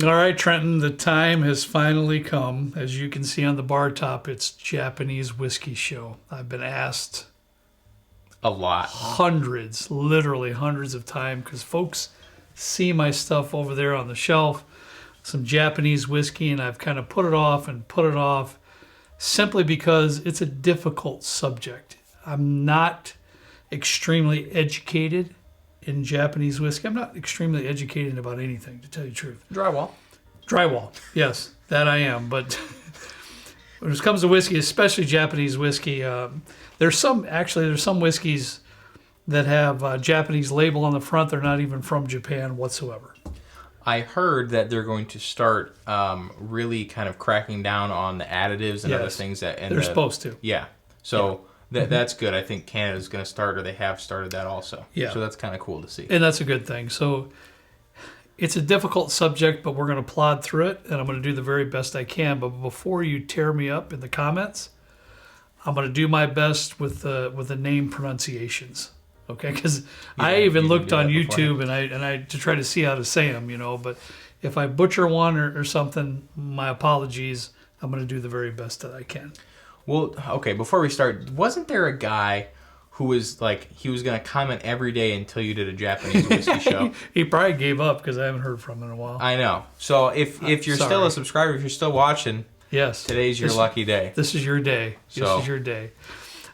All right, Trenton, the time has finally come. As you can see on the bar top, it's Japanese Whiskey Show. I've been asked A lot. hundreds, literally hundreds of times, because folks see my stuff over there on the shelf, some Japanese whiskey, and I've kind of put it off and put it off simply because it's a difficult subject. I'm not extremely educated in Japanese whiskey. I'm not extremely educated about anything, to tell you the truth. Drywall. Drywall, yes, that I am. But when it comes to whiskey, especially Japanese whiskey, there's some whiskeys that have a Japanese label on the front. They're not even from Japan whatsoever. I heard that they're going to start really kind of cracking down on the additives and other things that they're supposed to. Yeah. So that's good. I think Canada's going to start, or they have started that also. Yeah. So that's kind of cool to see. And that's a good thing. So it's a difficult subject, but we're going to plod through it, and I'm going to do the very best I can. But before you tear me up in the comments, I'm going to do my best with the name pronunciations. Okay, because I even looked on YouTube and I to try to see how to say them, But if I butcher one or something, my apologies. I'm going to do the very best that I can. Well, okay, before we start, wasn't there a guy who was like, he was going to comment every day until you did a Japanese whiskey show? He probably gave up because I haven't heard from him in a while. I know. So if you're still a subscriber, if you're still watching, yes, today's your lucky day. This is your day. This is your day.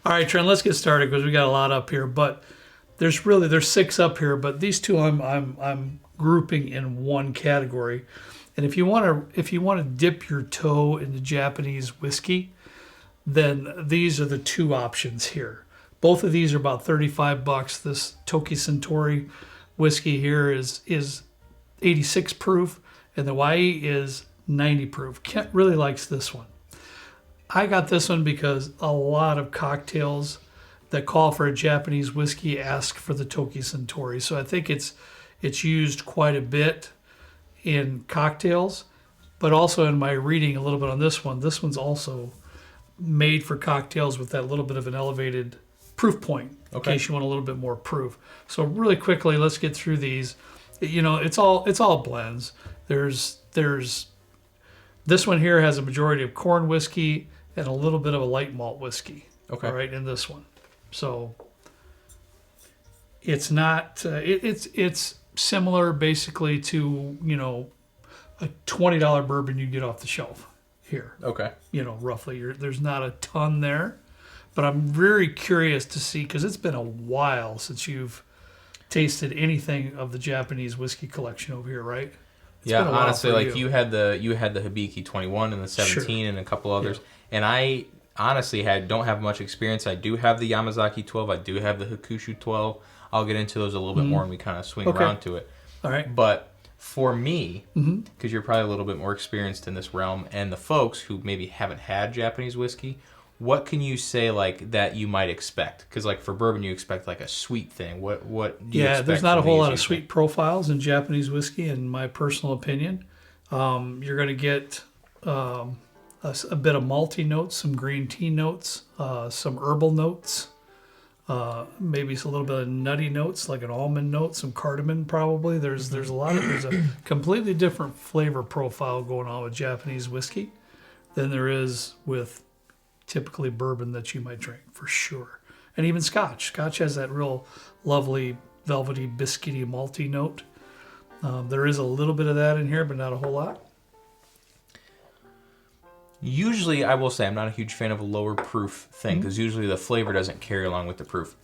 All right, Trent, let's get started because we got a lot up here. But there's 6 up here, but these two I'm grouping in one category. And if you want to dip your toe into Japanese whiskey, then these are the 2 options here. Both of these are about $35. This Toki Suntory whiskey here is 86 proof, and the Hawaii is 90 proof. Kent really likes this one. I got this one because a lot of cocktails that call for a Japanese whiskey ask for the Toki Suntory. So I think it's used quite a bit in cocktails, but also in my reading a little bit on this one. This one's also made for cocktails with that little bit of an elevated proof point, in case you want a little bit more proof. So really quickly, let's get through these. It's all blends. There's this one here has a majority of corn whiskey and a little bit of a light malt whiskey. Okay. All right, in this one. So it's not it's similar basically to a $20 bourbon you get off the shelf here. Okay. Roughly. There's not a ton there, but I'm very curious to see, because it's been a while since you've tasted anything of the Japanese whiskey collection over here, right? It's yeah, honestly, like you had the Hibiki 21 and the 17 sure. and a couple others, and I honestly don't have much experience. I do have the Yamazaki 12. I do have the Hakushu 12. I'll get into those a little bit more when we kind of swing around to it. All right. But for me, because you're probably a little bit more experienced in this realm, and the folks who maybe haven't had Japanese whiskey, what can you say like that you might expect? Because like for bourbon, you expect like a sweet thing. What do you expect? There's not a whole lot of sweet profiles in Japanese whiskey, in my personal opinion. You're going to get a bit of malty notes, some green tea notes, some herbal notes, maybe a little bit of nutty notes, like an almond note, some cardamom probably. There's a completely different flavor profile going on with Japanese whiskey than there is with typically bourbon that you might drink, for sure. And even Scotch. Scotch has that real lovely, velvety, biscuity, malty note. There is a little bit of that in here, but not a whole lot. Usually, I will say I'm not a huge fan of a lower proof thing, because usually the flavor doesn't carry along with the proof.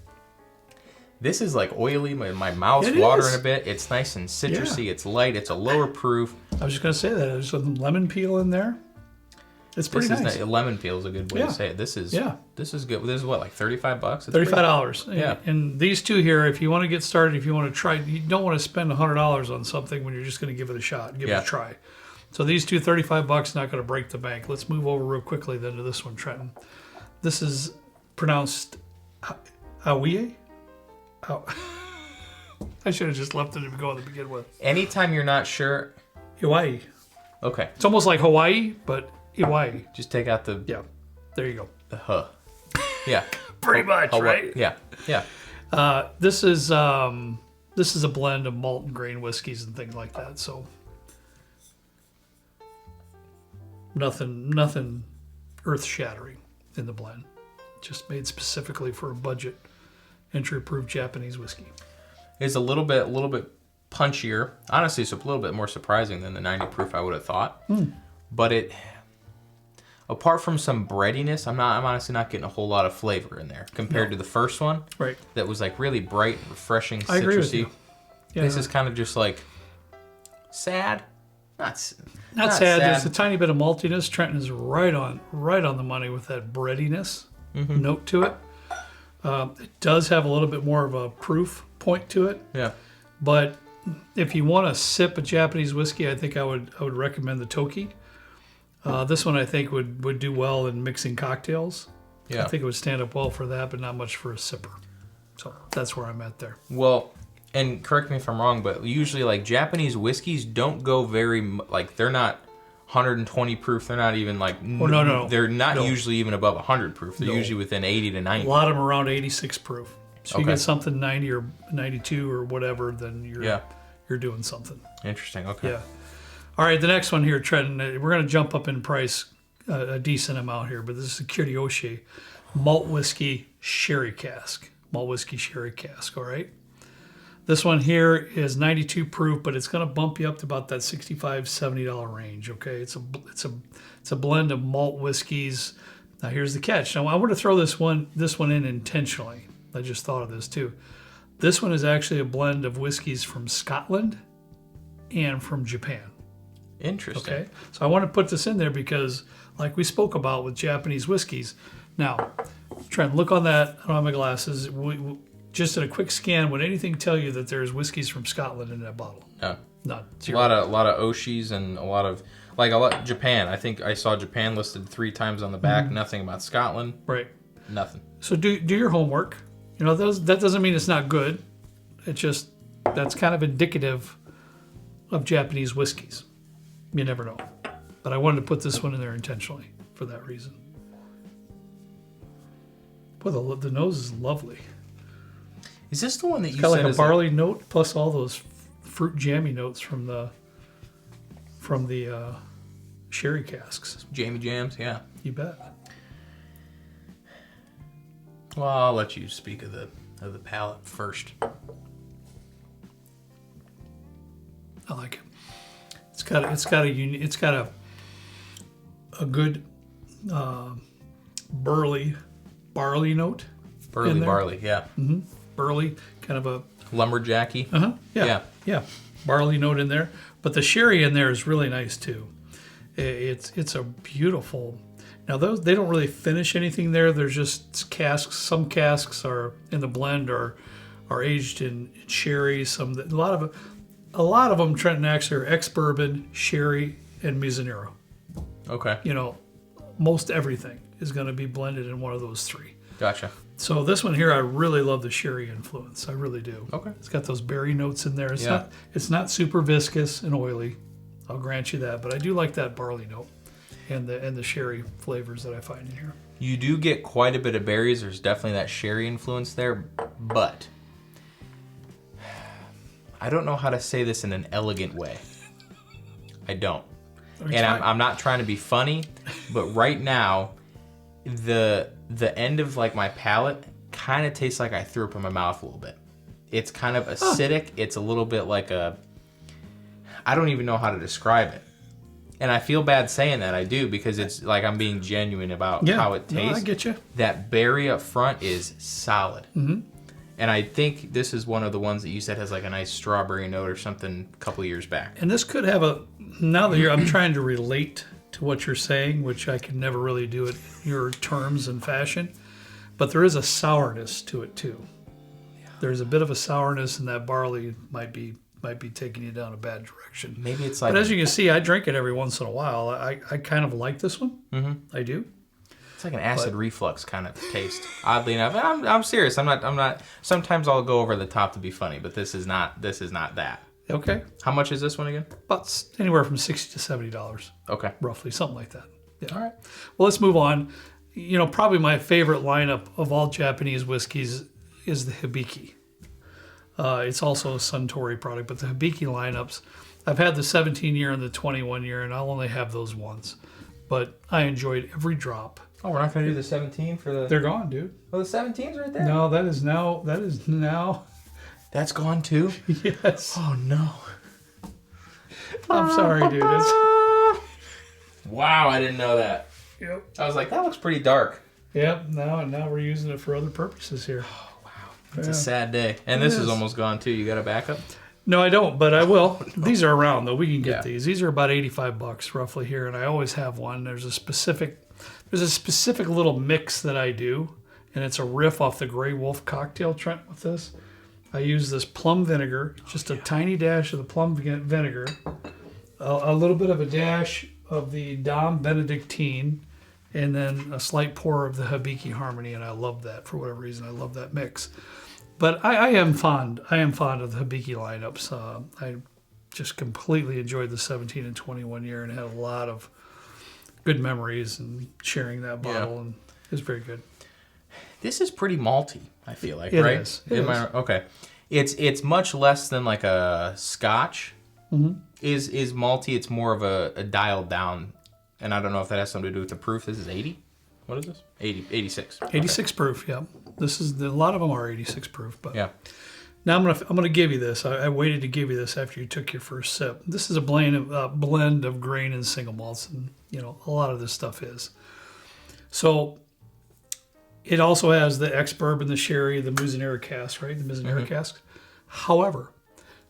This is like oily. My mouth's watering a bit. It's nice and citrusy. Yeah. It's light. It's a lower proof. I was just going to say that. There's some lemon peel in there. It's pretty nice. Lemon peel is a good way to say it. This is good. This is what, like $35? $35. Yeah. And these two here, if you want to get started, if you want to try, you don't want to spend $100 on something when you're just going to give it a shot, give it a try. So these two, $35, not going to break the bank. Let's move over real quickly then to this one, Trenton. This is pronounced Awie. I should have just left it to go to begin with. Anytime you're not sure. Hawaii. Okay. It's almost like Hawaii, but Hawaii. Just take out the... Yeah. There you go. The huh. Yeah. Pretty much, right? Yeah. Yeah. This is a blend of malt and grain whiskeys and things like that. So Nothing earth-shattering in the blend. Just made specifically for a budget entry-approved Japanese whiskey. It's a little bit punchier. Honestly, it's a little bit more surprising than the 90 proof I would have thought. But it, apart from some breadiness, I'm honestly not getting a whole lot of flavor in there compared to the first one. Right. That was like really bright, refreshing, citrusy. I agree with you. Yeah, this is kind of just like sad. Not sad. There's a tiny bit of maltiness. Trenton is right on the money with that breadiness note to it. It does have a little bit more of a proof point to it. Yeah. But if you want to sip a Japanese whiskey, I think I would recommend the Toki. This one I think would do well in mixing cocktails. Yeah. I think it would stand up well for that, but not much for a sipper. So that's where I'm at there. Well, and correct me if I'm wrong, but usually like Japanese whiskeys don't go very like they're not 120 proof. They're not even like no. They're not usually even above 100 proof. They're usually within 80 to 90. A lot of them around 86 proof. So you Okay. get something 90 or 92 or whatever, then you're doing something. Interesting. Okay. Yeah. All right, the next one here, Trenton. We're going to jump up in price a decent amount here, but this is a Kiryoshi malt whiskey sherry cask. Malt whiskey sherry cask. All right. This one here is 92 proof, but it's going to bump you up to about that $65, $70 range. Okay, it's a blend of malt whiskeys. Now here's the catch. Now I want to throw this one in intentionally. I just thought of this too. This one is actually a blend of whiskeys from Scotland and from Japan. Interesting. Okay, so I want to put this in there because, like we spoke about with Japanese whiskeys. Now, Trent, look on that. I don't have my glasses. Just at a quick scan, would anything tell you that there's whiskeys from Scotland in that bottle? No. None. A lot of Oshis and a lot of Japan. I think I saw Japan listed 3 times on the back. Nothing about Scotland. Right. Nothing. So do your homework. You know, that doesn't mean it's not good. It's just that's kind of indicative of Japanese whiskeys. You never know. But I wanted to put this one in there intentionally for that reason. Boy, the nose is lovely. Is this the one that you got said like a is barley note plus all those fruit jammy notes from the sherry casks? Jammy Jams? Yeah. You bet. Well, I'll let you speak of the palate first. I like it. It's got a good barley note. Barley, yeah. Mm-hmm. Burley, kind of a lumberjacky. Yeah. Barley note in there, but the sherry in there is really nice too. It's a beautiful. Now those they don't really finish anything there. There's just casks. Some casks are in the blend are aged in sherry. A lot of them, Trenton, actually are ex-bourbon, sherry, and Mizunero. Okay. You know, most everything is going to be blended in one of those 3. Gotcha. So this one here, I really love the sherry influence. I really do. Okay. It's got those berry notes in there. It's not super viscous and oily. I'll grant you that, but I do like that barley note and the sherry flavors that I find in here. You do get quite a bit of berries. There's definitely that sherry influence there, but I don't know how to say this in an elegant way. I don't. And I'm not trying to be funny, but right now, the end of like my palate kind of tastes like I threw up in my mouth a little bit. It's kind of acidic. It's a little bit like I don't even know how to describe it. And I feel bad saying that. I do, because it's like I'm being genuine about how it tastes. No, I get you. That berry up front is solid. Mm-hmm. And I think this is one of the ones that you said has like a nice strawberry note or something a couple of years back. And this could have now that I'm trying to relate to what you're saying, which I can never really do it in your terms and fashion, but there is a sourness to it too. Yeah. There's a bit of a sourness, and that barley might be taking you down a bad direction. Maybe it's like. But as you can see, I drink it every once in a while. I kind of like this one. Mm-hmm. I do. It's like an acid reflux kind of taste. Oddly enough, and I'm serious. I'm not. Sometimes I'll go over the top to be funny, but this is not that. Okay. How much is this one again? About anywhere from $60 to $70. Okay. Roughly, something like that. Yeah. All right. Well, let's move on. You know, probably my favorite lineup of all Japanese whiskeys is the Hibiki. It's also a Suntory product, but the Hibiki lineups, I've had the 17-year and the 21-year, and I'll only have those once. but I enjoyed every drop. Oh, we're not going to do the 17 for the... They're gone, dude. Oh, the 17's right there? No, that is now. That's gone too? Yes. Oh, no. I'm sorry, dude. Wow, I didn't know that. Yep. I was like, that looks pretty dark. Yep. Now we're using it for other purposes here. Oh, wow. It's a sad day. And this is almost gone too. You got a backup? No, I don't, but I will. These are around though. We can get Yeah. these. These are about $85 roughly here, and I always have one. There's a specific little mix that I do, and it's a riff off the Grey Wolf cocktail, Trent, with this. I use this plum vinegar, just a tiny dash of the plum vinegar, a little bit of a dash of the Dom Benedictine, and then a slight pour of the Hibiki Harmony, and I love that for whatever reason. I love that mix. But I am fond of the Hibiki lineups. I just completely enjoyed the 17 and 21 year and had a lot of good memories and sharing that bottle, and it was very good. This is pretty malty, I feel like, It right? is. It is. Okay. It's much less than like a Scotch. Mm-hmm. Is malty. It's more of a dialed down, and I don't know if that has something to do with the proof. This is 80. What is this? 86. 86 proof, yeah. A lot of them are 86 proof, but Yeah. now I'm gonna give you this. I waited to give you this after you took your first sip. This is a blend of grain and single malts, and a lot of this stuff is. So it also has the ex-bourbon, the sherry, the Mizunara cask, right? The Mizunara cask. However,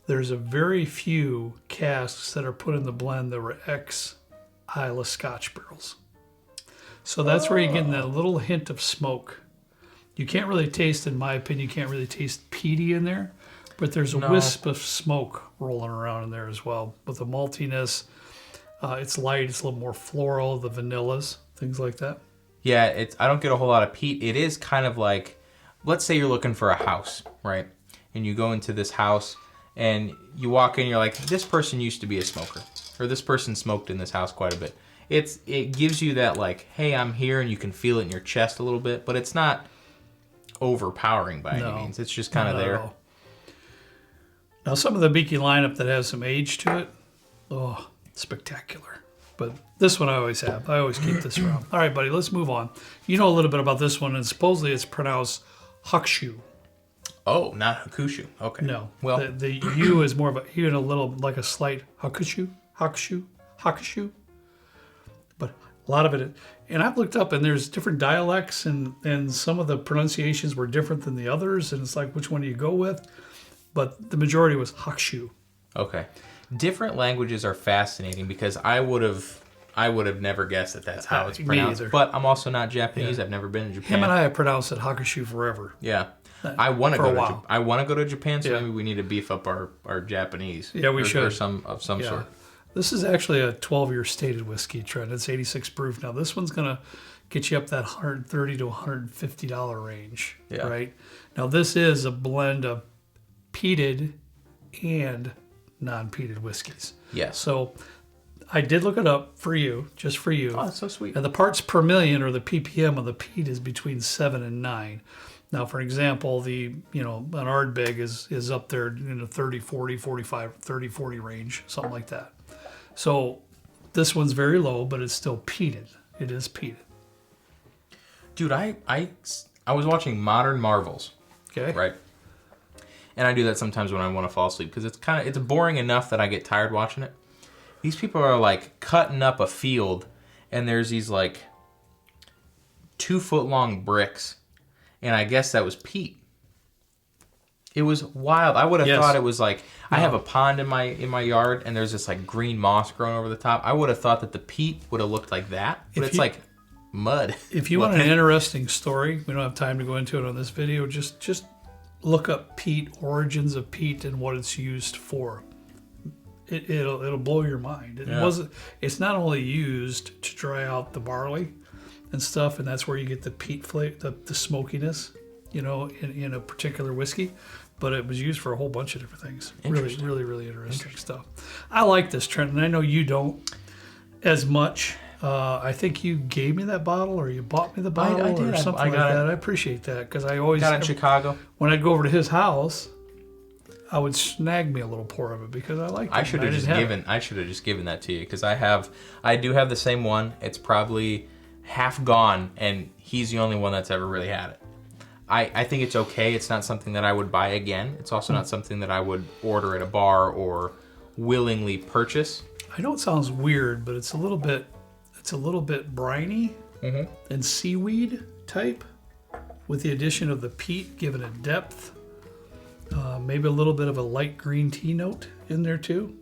there's a very few casks that are put in the blend that were ex-Islay Scotch barrels. So that's where you're getting that little hint of smoke. You can't really taste, in my opinion, you can't really taste peaty in there, but there's a wisp of smoke rolling around in there as well. With the maltiness, it's light, it's a little more floral, the vanillas, things like that. Yeah, I don't get a whole lot of peat. It is kind of like, let's say you're looking for a house, right? And you go into this house and you walk in, you're like, this person used to be a smoker, or this person smoked in this house quite a bit. It gives you that like, hey, I'm here, and you can feel it in your chest a little bit, but it's not overpowering by any means. It's just kind of there. Now, some of the Hibiki lineup that has some age to it, spectacular. But this one I always have. I always keep this around. All right, buddy, let's move on. You know a little bit about this one, and supposedly it's pronounced Hakushu. Oh, not Hakushu. Okay. No. Well, the U is more of a little like a slight Hakushu. But a lot of it, and I've looked up, and there's different dialects, and some of the pronunciations were different than the others, and it's like, which one do you go with? But the majority was Hakushu. Okay. Different languages are fascinating because I would have never guessed that that's how it's pronounced. Me either. But I'm also not Japanese. I've never been to Japan. Him and I have pronounced it Hakushu forever. Yeah. I want to For a go while. I want to go to Japan, so maybe we need to beef up our Japanese. Yeah, we should. Or some sort. This is actually a 12-year stated whiskey, Trent. It's 86 proof. Now, this one's going to get you up that $130 to $150 range, right? Now, this is a blend of peated and non-peated whiskeys. Yes. So I did look it up for you, just for you. Oh, that's so sweet. And the parts per million, or the ppm of the peat, is between 7 and 9. Now, for example, an Ardbeg is up there in the 30, 40, 45, 30, 40 range, something like that. So this one's very low, but it's still peated. It is peated. Dude, I was watching Modern Marvels. Okay. Right. And I do that sometimes when I want to fall asleep because it's boring enough that I get tired watching it. These people are like cutting up a field, and there's these like 2-foot long bricks, and I guess that was peat. It was wild. I would have thought it was like, I have a pond in my yard, and there's this like green moss growing over the top. I would have thought that the peat would have looked like that, but it's like mud. If you want an interesting story, we don't have time to go into it on this video. Just look up peat, origins of peat, and what it's used for. It'll blow your mind. It's not only used to dry out the barley and stuff, and that's where you get the peat flavor, the smokiness, in a particular whiskey. But it was used for a whole bunch of different things. Really, really, really interesting stuff. I like this, Trent, and I know you don't as much. I think you gave me that bottle, or you bought me the bottle, I did. or something I got like it. that. I appreciate that, because I always got it in Chicago. When I'd go over to his house, I would snag me a little pour of it because I like it. I should have just given that to you because I do have the same one. It's probably half gone, and he's the only one that's ever really had it. I think it's okay. It's not something that I would buy again. It's also not something that I would order at a bar or willingly purchase. I know it sounds weird, but it's a little bit briny and seaweed type, with the addition of the peat giving it depth. Maybe a little bit of a light green tea note in there too.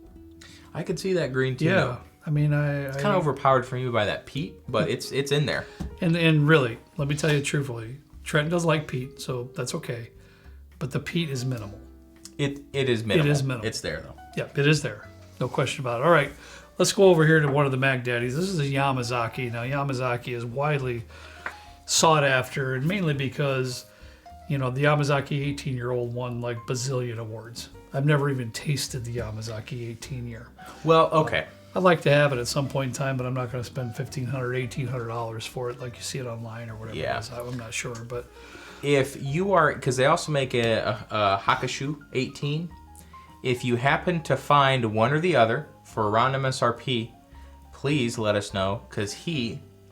I could see that green tea note. I mean, it's kind of overpowered for me by that peat, but it's in there. And really, let me tell you truthfully, Trent does like peat, so that's okay. But the peat is minimal. It is minimal. It is minimal. It's there though. Yeah, it is there. No question about it. All right, let's go over here to one of the Mag Daddies. This is a Yamazaki. Now, Yamazaki is widely sought after, and mainly because, the Yamazaki 18-year-old won like bazillion awards. I've never even tasted the Yamazaki 18-year. Well, okay. I'd like to have it at some point in time, but I'm not going to spend $1,500, $1,800 for it like you see it online or whatever it is. I'm not sure, but if you are, because they also make a Hakushu 18. If you happen to find one or the other for around MSRP, please let us know, because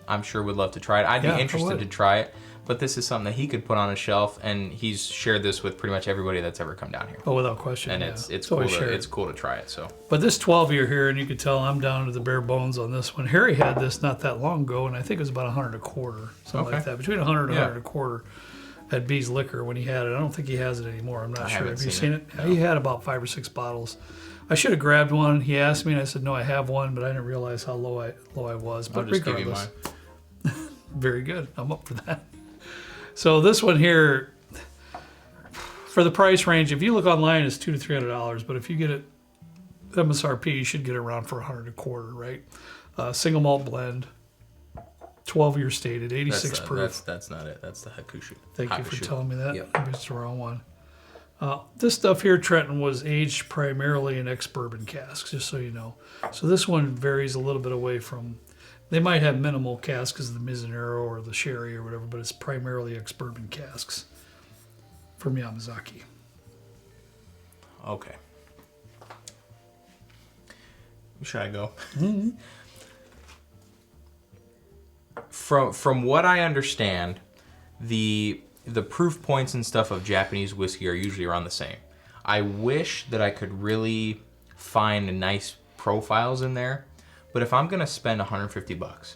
I'm sure would love to try it. I'd be interested to try it, but this is something that he could put on a shelf, and he's shared this with pretty much everybody that's ever come down here. Oh, without question. And it's cool to try it. So, but this 12-year here, and you can tell I'm down to the bare bones on this one. Harry had this not that long ago, and I think it was about 100 a quarter, something like that, between 100 and 100 a quarter at B's Liquor when he had it. I don't think he has it anymore. I'm not sure. Have you seen it? No. He had about 5 or 6 bottles. I should have grabbed one. He asked me, and I said, no, I have one, but I didn't realize how low I was. But I'll just regardless, give you mine. Very good. I'm up for that. So this one here, for the price range, if you look online, it's $200 to $300. But if you get it MSRP, you should get it around for 100 a quarter, right? Single malt blend, 12-year stated, 86 proof. That's not it. That's the Hakushu. Thank you for telling me that. Yep. Maybe it's the wrong one. This stuff here, Trenton, was aged primarily in ex-bourbon casks, just so you know. So this one varies a little bit away from... They might have minimal casks because of the Mizunero or the sherry or whatever, but it's primarily ex-bourbon casks from Yamazaki. Okay. Should I go? Mm-hmm. From what I understand, the proof points and stuff of Japanese whiskey are usually around the same. I wish that I could really find nice profiles in there. But if I'm going to spend $150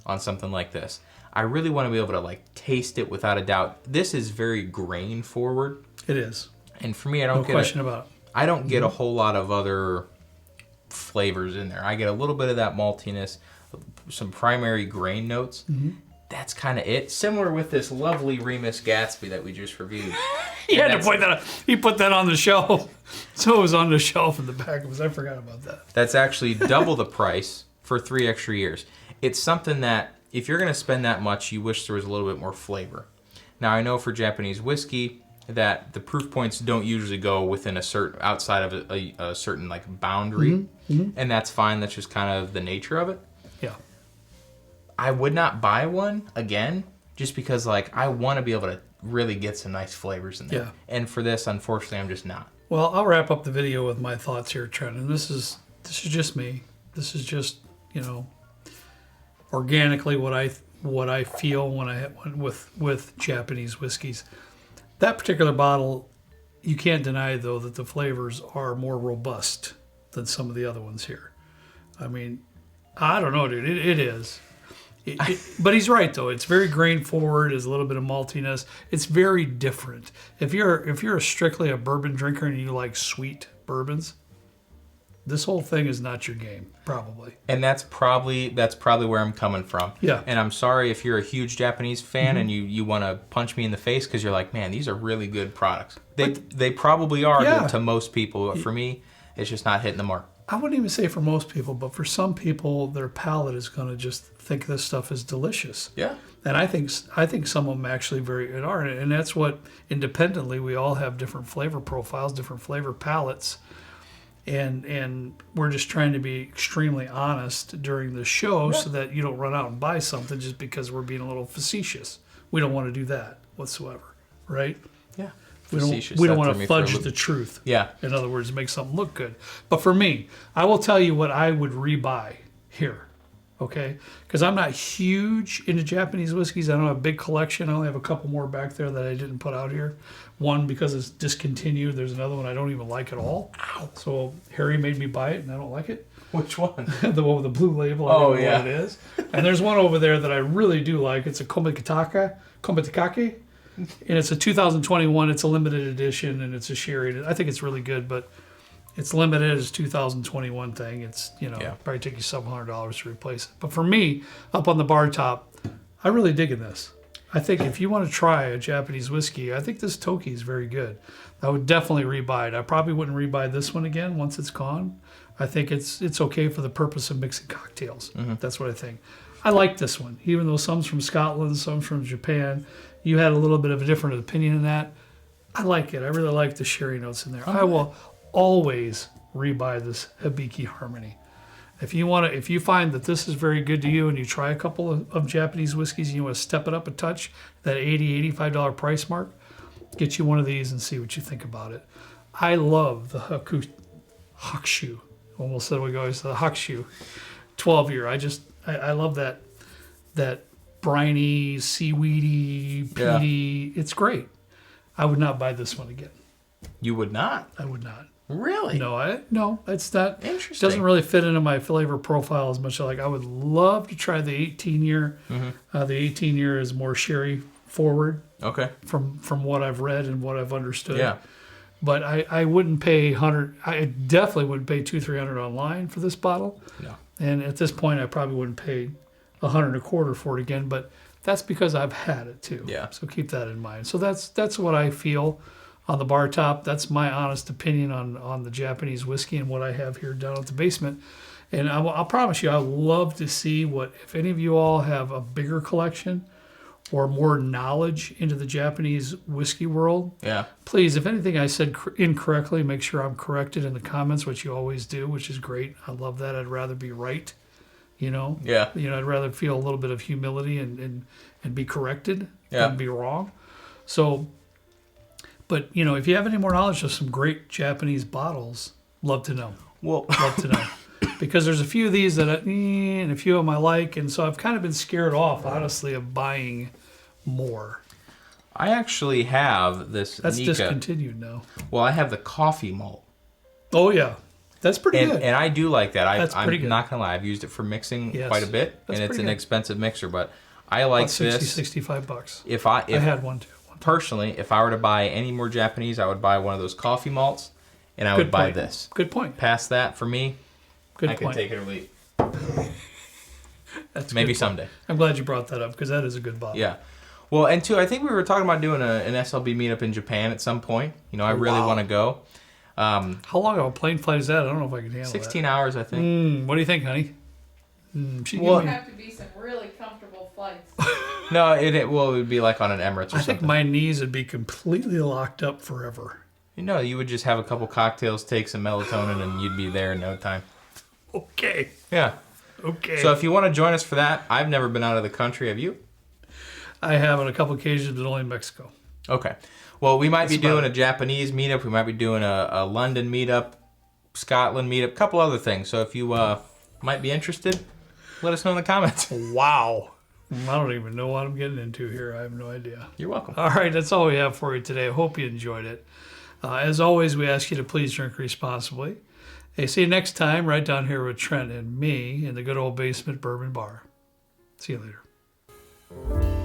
on something like this, I really want to be able to taste it without a doubt. This is very grain forward. It is. And for me, I don't get a whole lot of other flavors in there. I get a little bit of that maltiness, some primary grain notes. Mm-hmm. That's kind of it. Similar with this lovely Remus Gatsby that we just reviewed. He had to point that out. He put that on the shelf. So it was on the shelf in the back of us. I forgot about that. That's actually double the price for 3 extra years. It's something that, if you're going to spend that much, you wish there was a little bit more flavor. Now, I know for Japanese whiskey that the proof points don't usually go within outside of a certain boundary. Mm-hmm. And that's fine. That's just kind of the nature of it. Yeah. I would not buy one again just because I want to be able to really get some nice flavors in there. Yeah. And for this, unfortunately, I'm just not. Well, I'll wrap up the video with my thoughts here, Trent. And this is just me. This is just, organically what I feel with Japanese whiskeys. That particular bottle, you can't deny though that the flavors are more robust than some of the other ones here. I mean, I don't know, dude. It is. But he's right though. It's very grain forward. There's a little bit of maltiness. It's very different. If you're strictly a bourbon drinker and you like sweet bourbons, this whole thing is not your game, probably. And that's probably where I'm coming from. Yeah. And I'm sorry if you're a huge Japanese fan and you want to punch me in the face because you're like, man, these are really good products. They probably are to most people. But for me, it's just not hitting the mark. I wouldn't even say for most people, but for some people, their palate is going to just think this stuff is delicious. Yeah. And I think some of them actually are. And that's what, independently, we all have different flavor profiles, different flavor palettes. And we're just trying to be extremely honest during the show so that you don't run out and buy something just because we're being a little facetious. We don't want to do that whatsoever, right? Yeah. facetious. We don't That want threw me to for a fudge loop. the truth. Yeah. In other words, make something look good. But for me, I will tell you what I would rebuy here. Okay? Because I'm not huge into Japanese whiskeys. I don't have a big collection. I only have a couple more back there that I didn't put out here. One because it's discontinued. There's another one I don't even like at all. Ow. So Harry made me buy it and I don't like it. Which one? The one with the blue label. I don't know yeah. what it is. And there's one over there that I really do like. It's a Komitakake. And it's a 2021. It's a limited edition and it's a sherry. I think it's really good, but it's limited as 2021 thing. It's, probably take you $700 to replace it. But for me, up on the bar top, I really dig in this. I think if you want to try a Japanese whiskey, I think this Toki is very good. I would definitely rebuy it. I probably wouldn't rebuy this one again once it's gone. I think it's okay for the purpose of mixing cocktails. Mm-hmm. That's what I think. I like this one, even though some's from Scotland, some's from Japan. You had a little bit of a different opinion in that. I like it. I really like the sherry notes in there. Okay. I will always rebuy this Hibiki Harmony. If you find that this is very good to you and you try a couple of Japanese whiskeys and you want to step it up a touch, that $80, $85 price mark, get you one of these and see what you think about it. I love the Hakushu. Almost said we go. It's the Hakushu 12-year. I love that briny, seaweedy, peaty. Yeah. It's great. I would not buy this one again. You would not? I would not. Really? No, it's not. Interesting. It doesn't really fit into my flavor profile as much. I would love to try the 18-year. Mm-hmm. The 18-year is more sherry forward. Okay. From what I've read and what I've understood. Yeah. But I wouldn't pay $100. I definitely wouldn't pay $200-300 online for this bottle. No. And at this point, I probably wouldn't pay $125 for it again. But that's because I've had it too. Yeah. So keep that in mind. So that's what I feel on the bar top. That's my honest opinion on the Japanese whiskey and what I have here down at the basement. And I'll promise you, I'd love to see if any of you all have a bigger collection or more knowledge into the Japanese whiskey world. Yeah. Please, if anything I said incorrectly, make sure I'm corrected in the comments, which you always do, which is great. I love that. I'd rather be right, Yeah. I'd rather feel a little bit of humility and be corrected than be wrong. So, but, if you have any more knowledge of some great Japanese bottles, love to know. Well, love to know. Because there's a few of these that and a few of them I like, and so I've kind of been scared off, honestly, of buying more. I actually have this. That's Nika. Discontinued now. Well, I have the coffee malt. Oh yeah, that's pretty good. And I do like that. I'm good. not gonna lie. I've used it for mixing quite a bit, That's and it's an good. expensive mixer. But I like about 60, this. $65. If I had one too. Personally, if I were to buy any more Japanese, I would buy one of those coffee malts, and I would buy this. Good point. Past that, for me, Good I point. could take it or leave. That's maybe someday. I'm glad you brought that up because that is a good bottle. Yeah. Well, and two, I think we were talking about doing an SLB meetup in Japan at some point. I really want to go. How long of a plane flight is that? I don't know if I can handle 16 hours, I think. that. What do you think, honey? It would have to be some really comfortable flights. No, it would be like on an Emirates or something. I think my knees would be completely locked up forever. You would just have a couple cocktails, take some melatonin, and you'd be there in no time. Okay. Yeah. Okay. So if you want to join us for that, I've never been out of the country. Have you? I have on a couple occasions, but only in Mexico. Okay. Well, we might be doing a Japanese meetup. We might be doing a London meetup, Scotland meetup, a couple other things. So if you might be interested, let us know in the comments. Wow. I don't even know what I'm getting into here. I have no idea. You're welcome. All right, that's all we have for you today. I hope you enjoyed it. As always, we ask you to please drink responsibly. Hey, see you next time right down here with Trent and me in the good old basement bourbon bar. See you later.